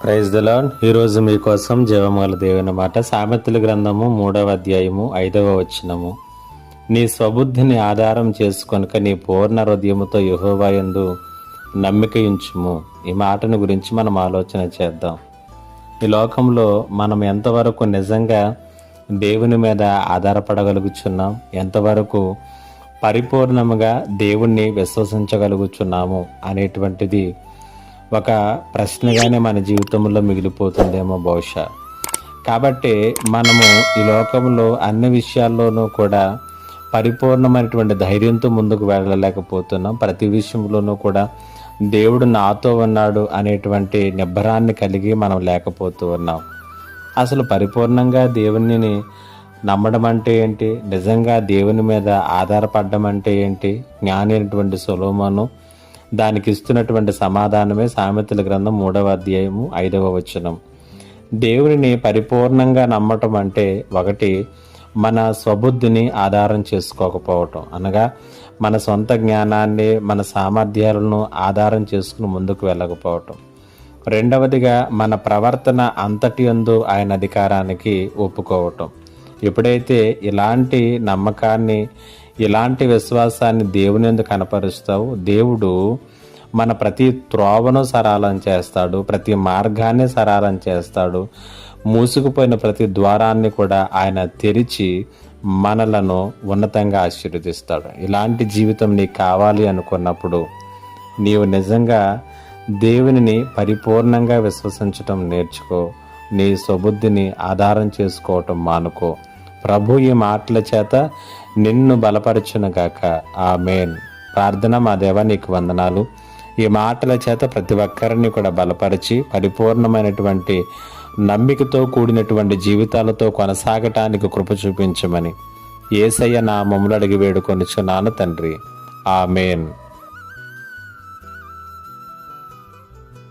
Praise the lord. ఈరోజు మీకోసం జీవముగల దేవుని మాట, సామెతల గ్రంథము 3వ అధ్యాయము 5వ వచనము. నీ స్వబుద్ధిని ఆధారం చేసుకొనక నీ పూర్ణ హృదయముతో యెహోవా యందు నమ్మిక ఉంచుము. ఈ మాటను గురించి మనం ఆలోచన చేద్దాం. ఈ లోకంలో మనం ఎంతవరకు నిజంగా దేవుని మీద ఆధారపడగలుగుచున్నాం, ఎంతవరకు పరిపూర్ణముగా దేవుణ్ణి విశ్వసించగలుగుచున్నాము అనేటువంటిది ఒక ప్రశ్నగానే మన జీవితంలో మిగిలిపోతుందేమో బహుశా. కాబట్టి మనము ఈ లోకంలో అన్ని విషయాల్లోనూ కూడా పరిపూర్ణమైనటువంటి ధైర్యంతో ముందుకు వెళ్ళలేకపోతున్నాం. ప్రతి విషయంలోనూ కూడా దేవుడు నాతో ఉన్నాడు అనేటువంటి నిబ్బరాన్ని కలిగి మనం లేకపోతూ ఉన్నాం. అసలు పరిపూర్ణంగా దేవుని నమ్మడం అంటే ఏంటి, నిజంగా దేవుని మీద ఆధారపడడం అంటే ఏంటి? జ్ఞాని అయినటువంటి సొలొమోను దానికి ఇస్తున్నటువంటి సమాధానమే సామెతల గ్రంథం 3వ అధ్యాయము 5వ వచనం. దేవుని పరిపూర్ణంగా నమ్మటం అంటే ఒకటి, మన స్వబుద్ధిని ఆధారం చేసుకోకపోవటం, అనగా మన సొంత జ్ఞానాన్ని మన సామర్థ్యాలను ఆధారం చేసుకుని ముందుకు వెళ్ళకపోవటం. రెండవదిగా మన ప్రవర్తన అంతటి యందు ఆయన అధికారానికి ఒప్పుకోవటం. ఎప్పుడైతే ఇలాంటి నమ్మకాన్ని, ఇలాంటి విశ్వాసాన్ని దేవుని యందు కనపరుస్తావు, దేవుడు మన ప్రతి త్రోవను సరళం చేస్తాడు, ప్రతి మార్గాన్ని సరళం చేస్తాడు. మూసుకుపోయిన ప్రతి ద్వారాన్ని కూడా ఆయన తెరిచి మనలను ఉన్నతంగా ఆశీర్వదిస్తాడు. ఇలాంటి జీవితం నీకు కావాలి అనుకున్నప్పుడు నీవు నిజంగా దేవునిని పరిపూర్ణంగా విశ్వసించటం నేర్చుకో. నీ స్వబుద్ధిని ఆధారం చేసుకోవటం మానుకో. ప్రభు ఈ మాటల చేత నిన్ను బలపరచునుగాక. ఆమేన్. ప్రార్థన. మా దేవా, నీకు వందనాలు. ఈ మాటల చేత ప్రతి ఒక్కరిని కూడా బలపరిచి పరిపూర్ణమైనటువంటి నమ్మికతో కూడినటువంటి జీవితాలతో కొనసాగటానికి కృప చూపించమని యేసయ్య నామములో అడిగి వేడుకొనుచున్నాను తండ్రి. ఆమేన్.